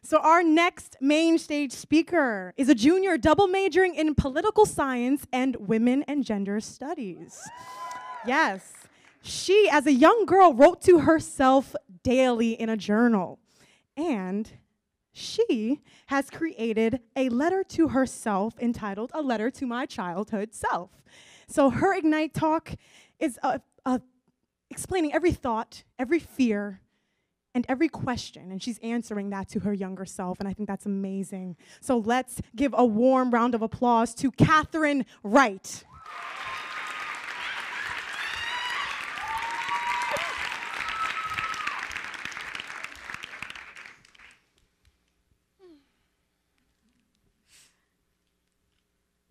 So our next main stage speaker is a junior double majoring in political science and women and gender studies. Yes. She, as a young girl, wrote to herself daily in a journal. And she has created a letter to herself entitled A Letter to My Childhood Self. So her Ignite talk is explaining every thought, every fear, and every question, and she's answering that to her younger self, and I think that's amazing. So let's give a warm round of applause to Katherine Wright.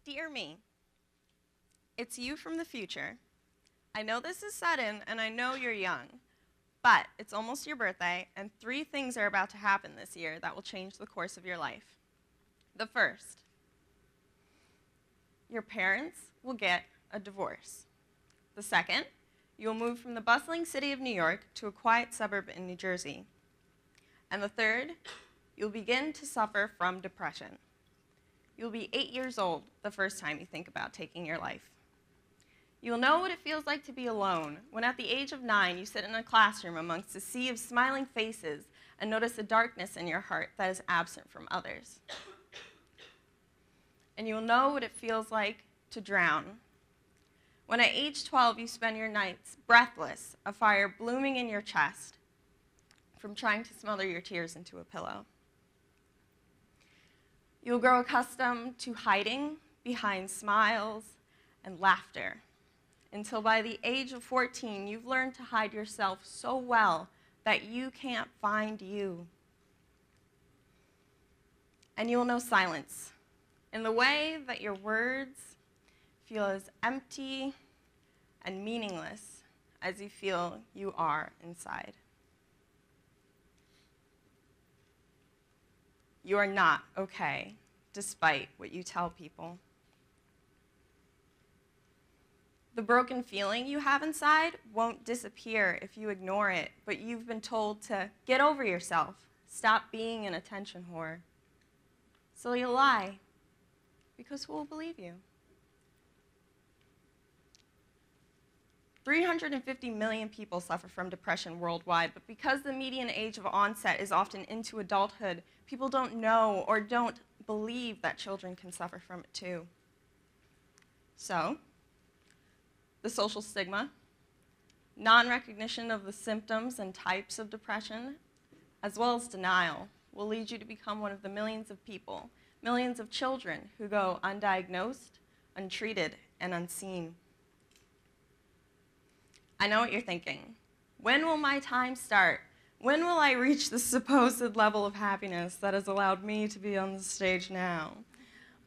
Dear me, it's you from the future. I know this is sudden, and I know you're young, but it's almost your birthday, and 3 things are about to happen this year that will change the course of your life. The first, your parents will get a divorce. The second, you'll move from the bustling city of New York to a quiet suburb in New Jersey. And the third, you'll begin to suffer from depression. You'll be 8 years old the first time you think about taking your life. You'll know what it feels like to be alone when at the age of 9 you sit in a classroom amongst a sea of smiling faces and notice a darkness in your heart that is absent from others. And you'll know what it feels like to drown when at age 12 you spend your nights breathless, a fire blooming in your chest from trying to smother your tears into a pillow. You'll grow accustomed to hiding behind smiles and laughter until by the age of 14, you've learned to hide yourself so well that you can't find you. And you'll know silence in the way that your words feel as empty and meaningless as you feel you are inside. You are not okay, despite what you tell people. The broken feeling you have inside won't disappear if you ignore it, but you've been told to get over yourself, stop being an attention whore. So you'll lie, because who will believe you? 350 million people suffer from depression worldwide, but because the median age of onset is often into adulthood, people don't know or don't believe that children can suffer from it too. So, the social stigma, non-recognition of the symptoms and types of depression, as well as denial, will lead you to become one of the millions of people, millions of children who go undiagnosed, untreated, and unseen. I know what you're thinking. When will my time start? When will I reach the supposed level of happiness that has allowed me to be on the stage now?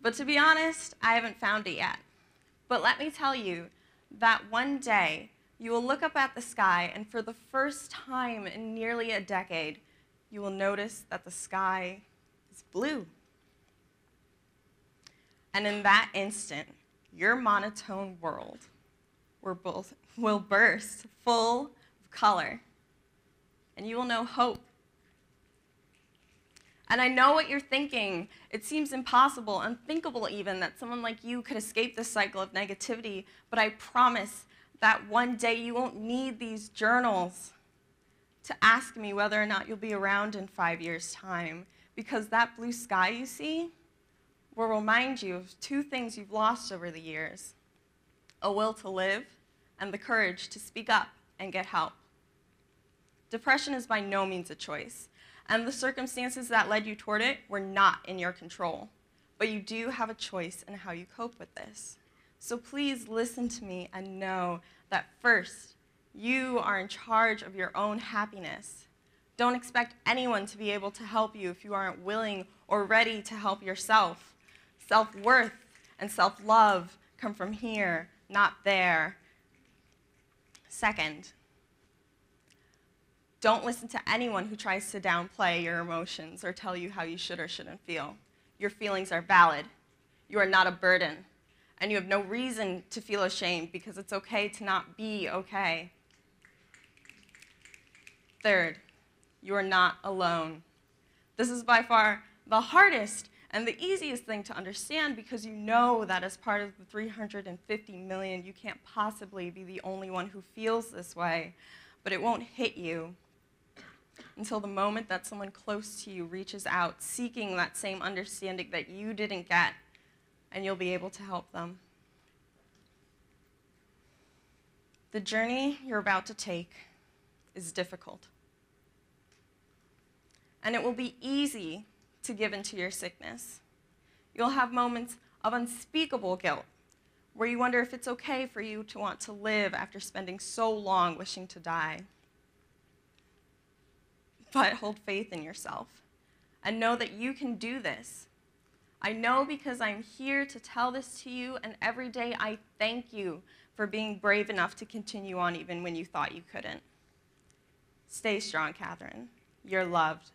But to be honest, I haven't found it yet. But let me tell you that one day you will look up at the sky, and for the first time in nearly a decade, you will notice that the sky is blue. And in that instant, your monotone world will burst full of color, and you will know hope. And I know what you're thinking. It seems impossible, unthinkable even, that someone like you could escape this cycle of negativity, but I promise that one day you won't need these journals to ask me whether or not you'll be around in 5 years' time, because that blue sky you see will remind you of 2 things you've lost over the years: a will to live and the courage to speak up and get help. Depression is by no means a choice, and the circumstances that led you toward it were not in your control. But you do have a choice in how you cope with this. So please listen to me and know that first, you are in charge of your own happiness. Don't expect anyone to be able to help you if you aren't willing or ready to help yourself. Self-worth and self-love come from here, not there. Second, don't listen to anyone who tries to downplay your emotions or tell you how you should or shouldn't feel. Your feelings are valid. You are not a burden. And you have no reason to feel ashamed, because it's okay to not be okay. Third, you are not alone. This is by far the hardest and the easiest thing to understand because you know that as part of the 350 million, you can't possibly be the only one who feels this way, but it won't hit you until the moment that someone close to you reaches out, seeking that same understanding that you didn't get, and you'll be able to help them. The journey you're about to take is difficult. And it will be easy to give into your sickness. You'll have moments of unspeakable guilt where you wonder if it's okay for you to want to live after spending so long wishing to die. But hold faith in yourself and know that you can do this. I know because I'm here to tell this to you, and every day I thank you for being brave enough to continue on even when you thought you couldn't. Stay strong, Katherine. You're loved.